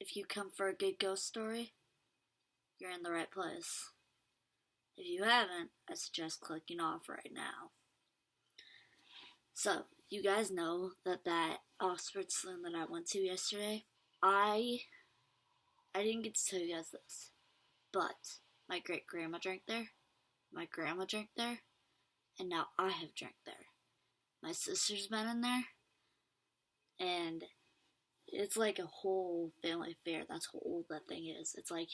If you come for a good ghost story, you're in the right place. If you haven't, I suggest clicking off right now. So, you guys know that Oxford saloon that I went to yesterday, I didn't get to tell you guys this, but my great-grandma drank there, my grandma drank there, and now I have drank there. My sister's been in there, and it's like a whole family affair. That's how old that thing is. It's like,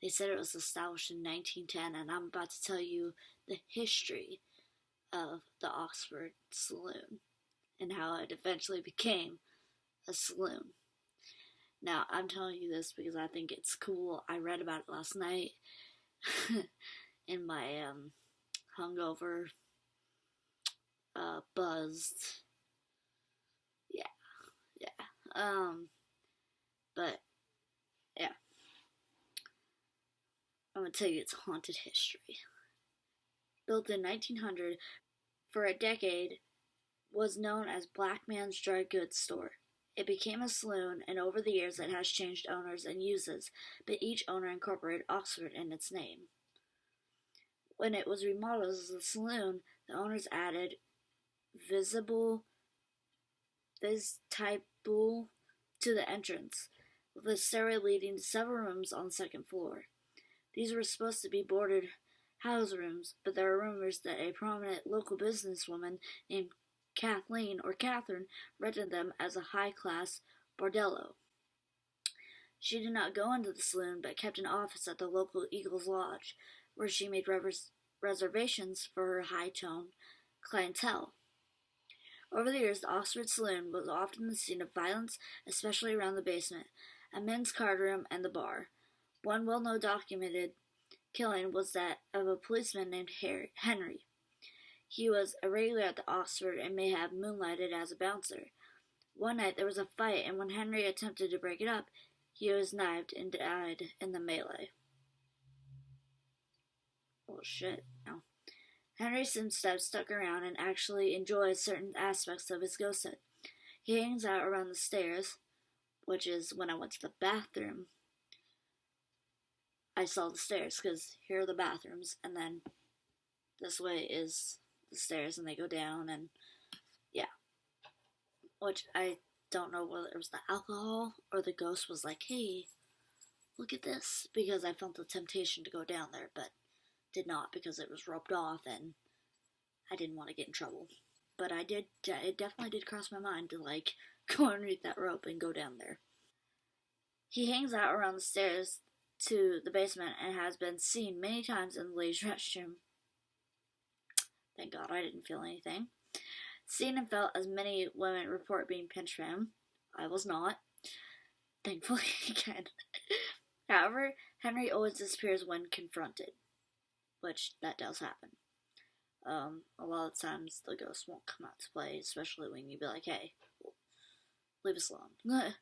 they said it was established in 1910, and I'm about to tell you the history of the Oxford Saloon and how it eventually became a saloon. Now, I'm telling you this because I think it's cool. I read about it last night in my hungover, buzzed, yeah, but, yeah. I'm going to tell you its haunted history. Built in 1900, for a decade, was known as Black Man's Dry Goods Store. It became a saloon, and over the years it has changed owners and uses, but each owner incorporated Oxford in its name. When it was remodeled as a saloon, the owners added vestibule to the entrance, with a stairway leading to several rooms on the second floor. These were supposed to be boarded house rooms, but there are rumors that a prominent local businesswoman named Kathleen or Catherine rented them as a high-class bordello. She did not go into the saloon, but kept an office at the local Eagles Lodge, where she made reservations for her high-tone clientele. Over the years, the Oxford Saloon was often the scene of violence, especially around the basement, a men's card room, and the bar. One well-known documented killing was that of a policeman named Henry. He was a regular at the Oxford and may have moonlighted as a bouncer. One night there was a fight, and when Henry attempted to break it up, he was knifed and died in the melee. Oh shit, no. Henry seems to have stuck around and actually enjoys certain aspects of his ghosthood. He hangs out around the stairs, which is when I went to the bathroom. I saw the stairs, because here are the bathrooms, and then this way is the stairs, and they go down, and yeah. Which I don't know whether it was the alcohol or the ghost was like, hey, look at this, because I felt the temptation to go down there, but did not because it was roped off, and I didn't want to get in trouble. But it definitely did cross my mind to, like, go underneath that rope and go down there. He hangs out around the stairs to the basement and has been seen many times in the ladies' restroom. Thank God I didn't feel anything. Seen and felt as many women report being pinched for him. I was not. Thankfully, again. However, Henry always disappears when confronted, which that does happen. A lot of times the ghost won't come out to play, especially when you be like, hey, leave us alone.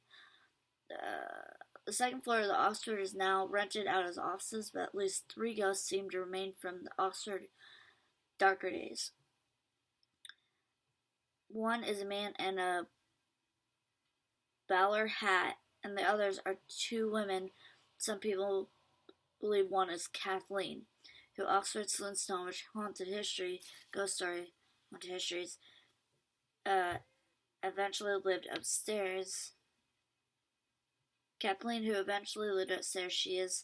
The second floor of the Oxford is now rented out as offices, but at least 3 ghosts seem to remain from the Oxford darker days. One is a man in a bowler hat, and the others are 2 women. Some people believe one is Kathleen, who Oxford Saloon Snohomish Haunted History, Ghost Story, Haunted Histories, eventually lived upstairs. Kathleen, who eventually lived upstairs, she is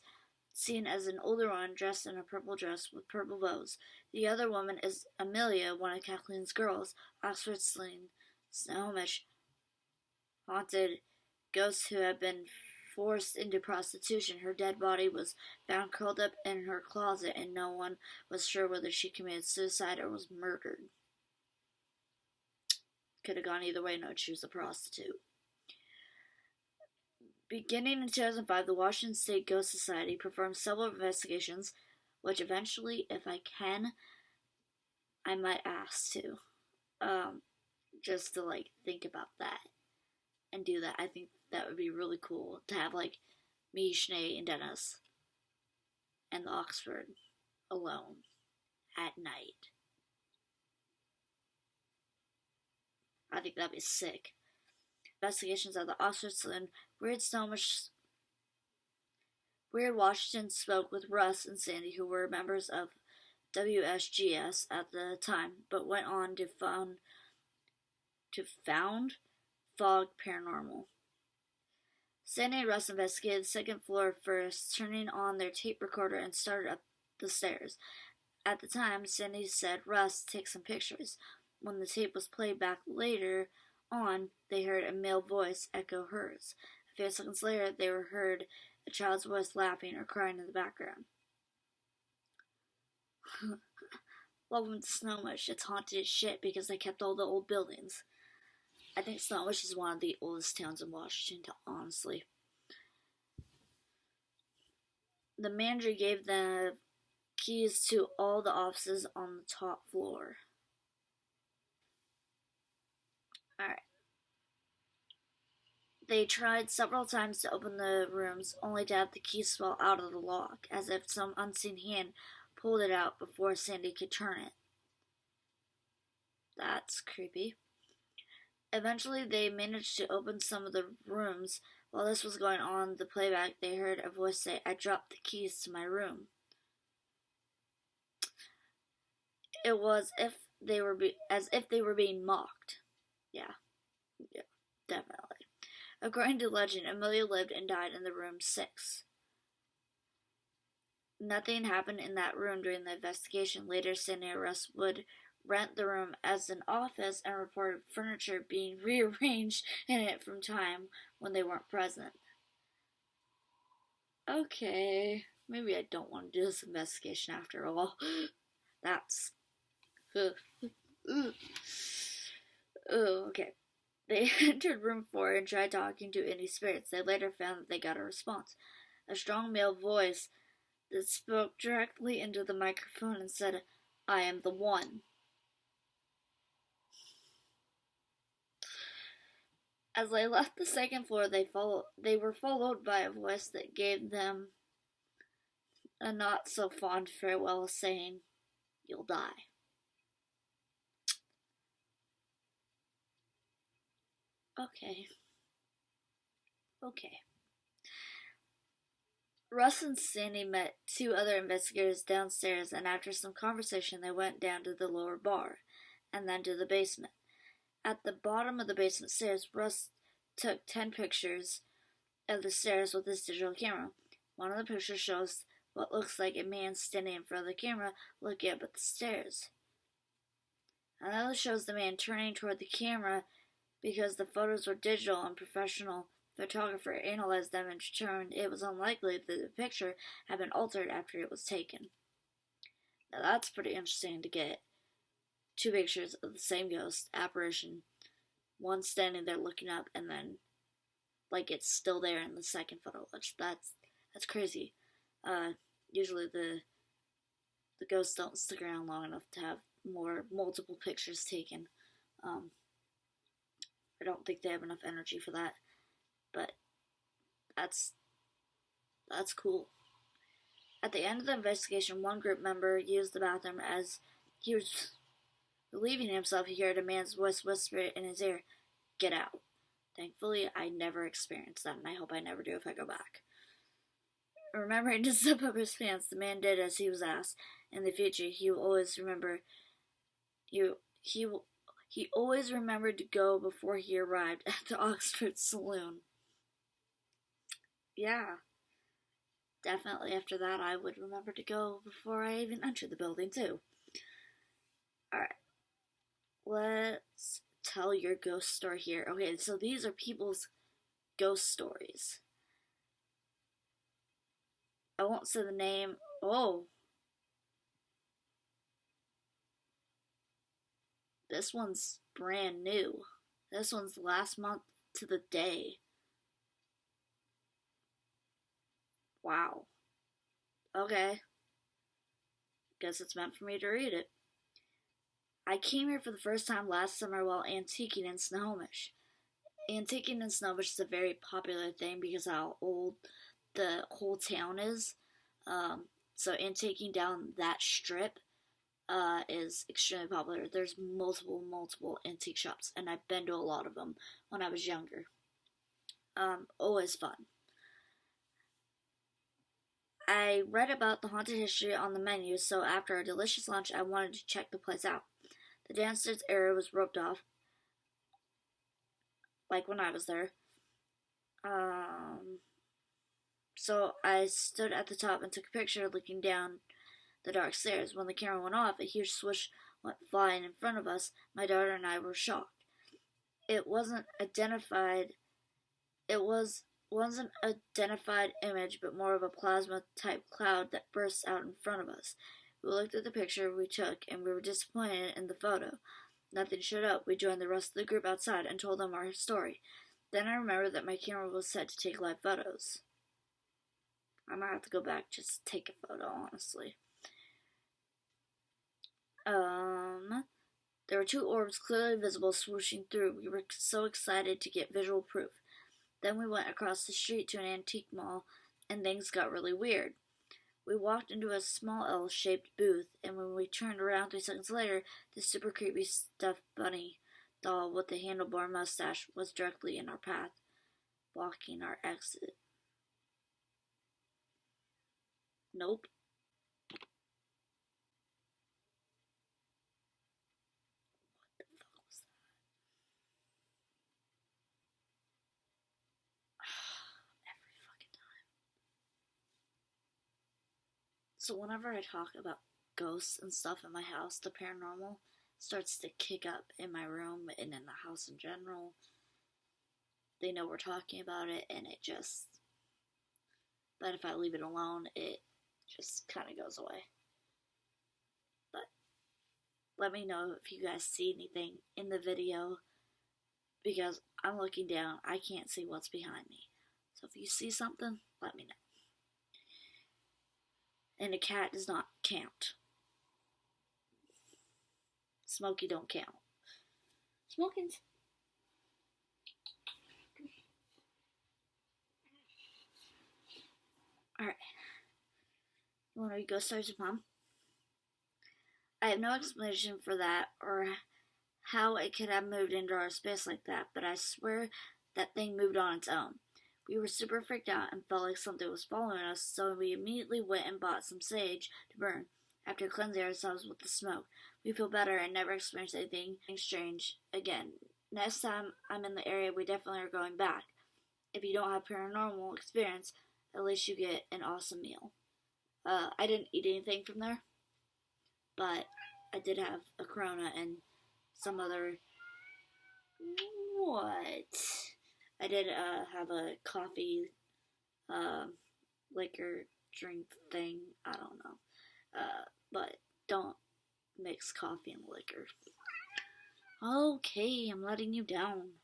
seen as an older one dressed in a purple dress with purple bows. The other woman is Amelia, one of Kathleen's girls, Oxford Saloon Snohomish haunted ghosts who had been forced into prostitution. Her dead body was found curled up in her closet, and no one was sure whether she committed suicide or was murdered. Could have gone either way. No, she was a prostitute. Beginning in 2005, the Washington State Ghost Society performed several investigations, which eventually, if I can, I might ask to. Just to, like, think about that and do that. I think that would be really cool to have, like, me, Sinead, and Dennis and the Oxford alone at night. I think that'd be sick. Investigations of the Oxford Saloon, weird Snohomish Weird Washington spoke with Russ and Sandy, who were members of WSGS at the time, but went on to found Fog Paranormal. Sandy and Russ investigated the second floor first, turning on their tape recorder and started up the stairs. At the time, Sandy said Russ take some pictures. When the tape was played back later on, they heard a male voice echo hers. A few seconds later, they heard a child's voice laughing or crying in the background. Welcome to Snohomish. It's haunted as shit because they kept all the old buildings. I think Snohomish is one of the oldest towns in Washington, honestly. The manager gave the keys to all the offices on the top floor. Alright. They tried several times to open the rooms, only to have the keys fall out of the lock, as if some unseen hand pulled it out before Sandy could turn it. That's creepy. Eventually, they managed to open some of the rooms. While this was going on, the playback, they heard a voice say, "I dropped the keys to my room." It was as if they were being mocked. Yeah, definitely. According to legend, Amelia lived and died in the room 6. Nothing happened in that room during the investigation. Later, Sandy and Russ would rent the room as an office and reported furniture being rearranged in it from time when they weren't present. Okay, maybe I don't want to do this investigation after all. That's... okay. They entered room 4 and tried talking to any spirits. They later found that they got a response. A strong male voice that spoke directly into the microphone and said, "I am the one." As they left the second floor, they were followed by a voice that gave them a not so fond farewell, saying, "You'll die." Okay. Russ and Sandy met 2 other investigators downstairs, and after some conversation, they went down to the lower bar, and then to the basement. At the bottom of the basement stairs, Russ took 10 pictures of the stairs with his digital camera. One of the pictures shows what looks like a man standing in front of the camera looking up at the stairs. Another shows the man turning toward the camera because the photos were digital and professional photographer analyzed them and determined it was unlikely that the picture had been altered after it was taken. Now that's pretty interesting to get 2 pictures of the same ghost apparition, one standing there looking up, and then like it's still there in the second photo. Which that's crazy. Usually the ghosts don't stick around long enough to have multiple pictures taken. I don't think they have enough energy for that. But that's cool. At the end of the investigation, one group member used the bathroom. As he was relieving himself, he heard a man's voice whisper in his ear, "Get out." Thankfully, I never experienced that, and I hope I never do if I go back. Remembering to zip up his pants, the man did as he was asked. In the future, he will always remember. He always remembered to go before he arrived at the Oxford Saloon. Yeah, definitely after that I would remember to go before I even entered the building too. Alright, let's tell your ghost story here. Okay, so these are people's ghost stories. I won't say the name. Oh, this one's brand new. This one's last month to the day. Wow. Okay. Guess it's meant for me to read it. I came here for the first time last summer while antiquing in Snohomish. Antiquing in Snohomish is a very popular thing because of how old the whole town is. So antiquing down that strip is extremely popular. There's multiple antique shops, and I've been to a lot of them when I was younger. Always fun. I read about the haunted history on the menu, so after a delicious lunch, I wanted to check the place out. The downstairs area was roped off, like when I was there. So I stood at the top and took a picture looking down the dark stairs. When the camera went off, a huge swoosh went flying in front of us. My daughter and I were shocked. It wasn't identified. Wasn't identified image, but more of a plasma-type cloud that burst out in front of us. We looked at the picture we took, and we were disappointed in the photo. Nothing showed up. We joined the rest of the group outside and told them our story. Then I remembered that my camera was set to take live photos. I might have to go back just to take a photo, honestly. There were two orbs clearly visible swooshing through. We were so excited to get visual proof. Then we went across the street to an antique mall, and things got really weird. We walked into a small L-shaped booth, and when we turned around 3 seconds later, this super creepy stuffed bunny doll with a handlebar mustache was directly in our path, blocking our exit. Nope. What the fuck was that? Every fucking time. So whenever I talk about ghosts and stuff in my house, the paranormal starts to kick up in my room and in the house in general. They know we're talking about it, and it just... But if I leave it alone, it just kind of goes away. But let me know if you guys see anything in the video, because I'm looking down. I can't see what's behind me. So if you see something, let me know. And a cat does not count. Smokey don't count. Smoking's... Alright. You want to go start with Mom? I have no explanation for that or how it could have moved into our space like that, but I swear that thing moved on its own. We were super freaked out and felt like something was following us, so we immediately went and bought some sage to burn. After cleansing ourselves with the smoke, we feel better and never experience anything strange again. Next time I'm in the area, we definitely are going back. If you don't have paranormal experience, at least you get an awesome meal. I didn't eat anything from there, but I did have a Corona and some other... What? I did have a coffee, liquor drink thing. I don't know. But don't mix coffee and liquor. Okay, I'm letting you down.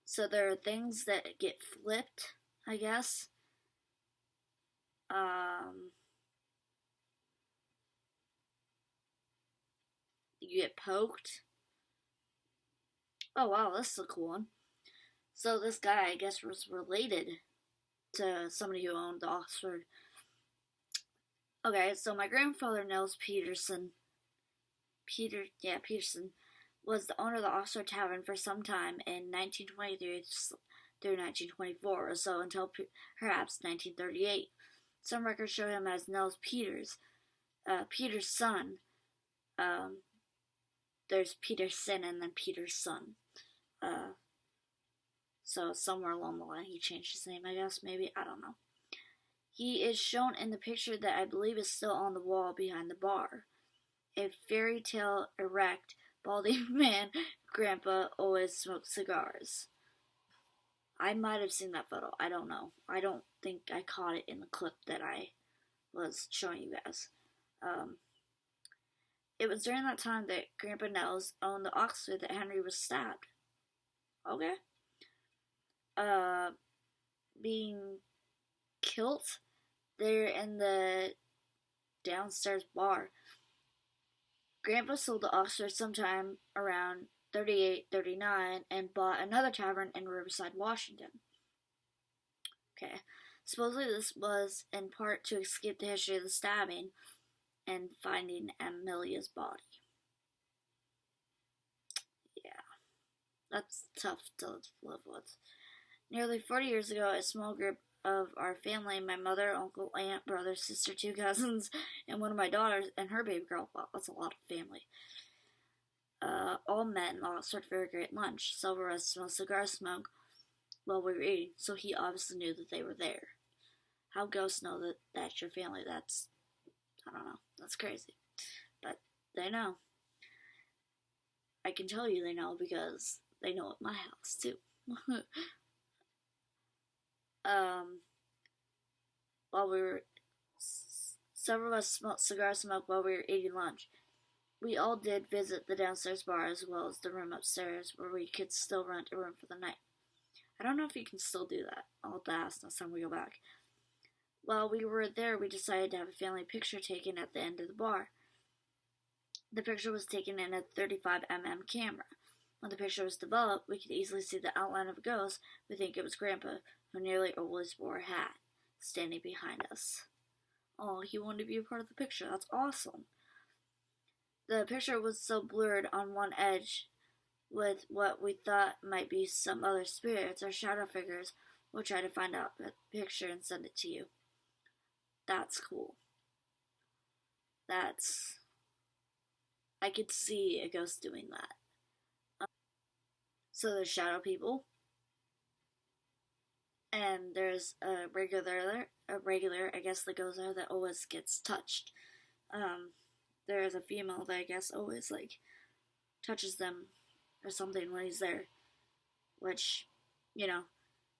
So there are things that get flipped, I guess. You get poked. Oh wow, this is a cool one. So this guy, I guess, was related to somebody who owned the Oxford. Okay, so my grandfather, Nels Peterson, Peterson, was the owner of the Oxford Tavern for some time in 1923 through 1924 or so, until perhaps 1938. Some records show him as Nels Peters, Peter's son. There's Peterson and then Peter's son. So somewhere along the line he changed his name, I guess, maybe, I don't know. He is shown in the picture that I believe is still on the wall behind the bar. A fairy tale erect, balding man, Grandpa always smoked cigars. I might have seen that photo, I don't know. I don't think I caught it in the clip that I was showing you guys. It was during that time that Grandpa Nels owned the Oxford that Henry was stabbed. Okay. Being killed there in the downstairs bar. Grandpa sold the Oxford sometime around 38, 39 and bought another tavern in Riverside, Washington. Okay. Supposedly this was in part to escape the history of the stabbing. and finding Amelia's body. Yeah, that's tough to live with. Nearly 40 years ago, a small group of our family, my mother, uncle, aunt, brother, sister, 2 cousins, and one of my daughters and her baby girl, wow, that's a lot of family, all met in Oxford for a great lunch. Several of us smelled cigar smoke while we were eating, so he obviously knew that they were there. How ghosts know that that's your family, that's, I don't know, that's crazy. But they know. I can tell you they know because they know at my house, too. While we were, several of us smoked cigar smoke while we were eating lunch. We all did visit the downstairs bar as well as the room upstairs where we could still rent a room for the night. I don't know if you can still do that. I'll have to ask next time we go back. While we were there, we decided to have a family picture taken at the end of the bar. The picture was taken in a 35mm camera. When the picture was developed, we could easily see the outline of a ghost. We think it was Grandpa, who nearly always wore a hat, standing behind us. Oh, he wanted to be a part of the picture. That's awesome. The picture was so blurred on one edge with what we thought might be some other spirits or shadow figures. We'll try to find out the picture and send it to you. That's cool. I could see a ghost doing that. So there's shadow people, and there's a regular, I guess, that goes there that always gets touched. There's a female that I guess always like touches them or something when he's there, which, you know,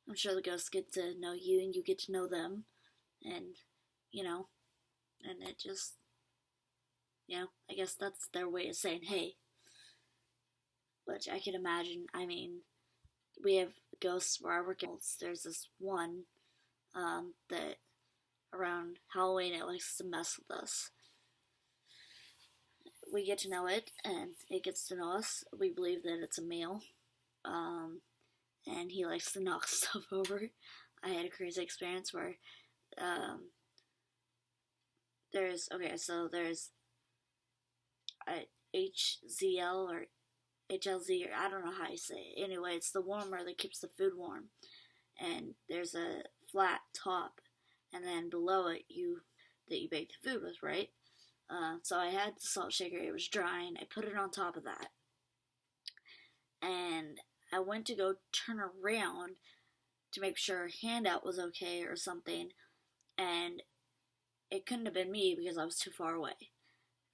I'm sure the ghosts get to know you and you get to know them, and, you know, and it just, you know, I guess that's their way of saying hey, which I can imagine. I mean, we have ghosts where I work at. There's this one that around Halloween it likes to mess with us. We get to know it, and it gets to know us. We believe that it's a male, and he likes to knock stuff over. I had a crazy experience where there's a HZL or HLZ, or I don't know how you say it. Anyway, it's the warmer that keeps the food warm, and there's a flat top, and then below it you bake the food with, right? So I had the salt shaker. It was drying. I put it on top of that, and I went to go turn around to make sure her handout was okay or something, and it couldn't have been me because I was too far away.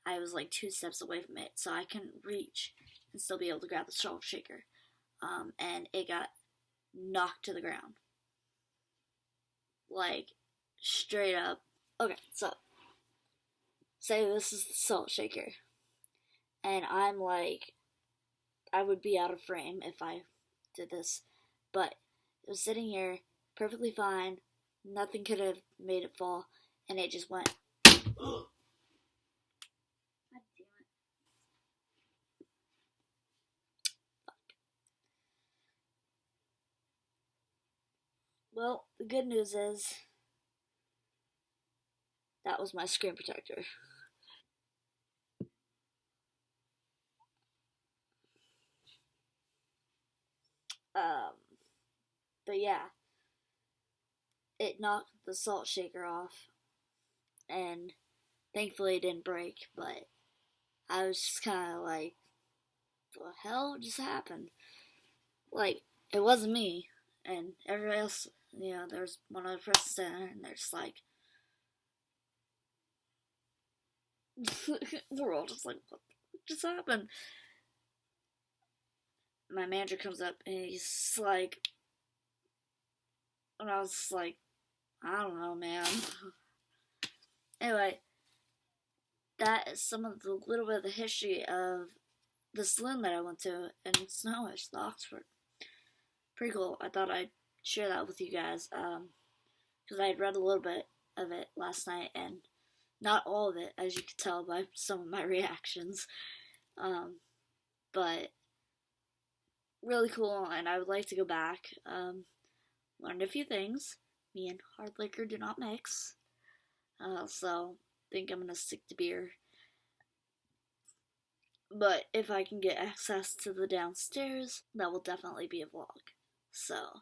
I was like 2 steps away from it, so I couldn't reach and still be able to grab the salt shaker. And it got knocked to the ground. Like, straight up. Okay, so, say this is the salt shaker. And I'm like, I would be out of frame if I did this. But it was sitting here, perfectly fine. Nothing could have made it fall. And it just went. God damn it. Well, the good news is that was my screen protector. But yeah, it knocked the salt shaker off, and thankfully it didn't break, but I was just kind of like, what the hell just happened? Like, it wasn't me, and everybody else, you know, there was one other person there, and they're just like, we're all just like, what just happened? My manager comes up, and he's like, and I was just like, I don't know, man. Anyway, that is some of the little bit of the history of the saloon that I went to in Snohomish, the Oxford. Pretty cool. I thought I'd share that with you guys, because I had read a little bit of it last night, and not all of it, as you could tell by some of my reactions. But really cool, and I would like to go back. Learned a few things. Me and hard liquor do not mix. So think I'm gonna stick to beer. But if I can get access to the downstairs, that will definitely be a vlog. So,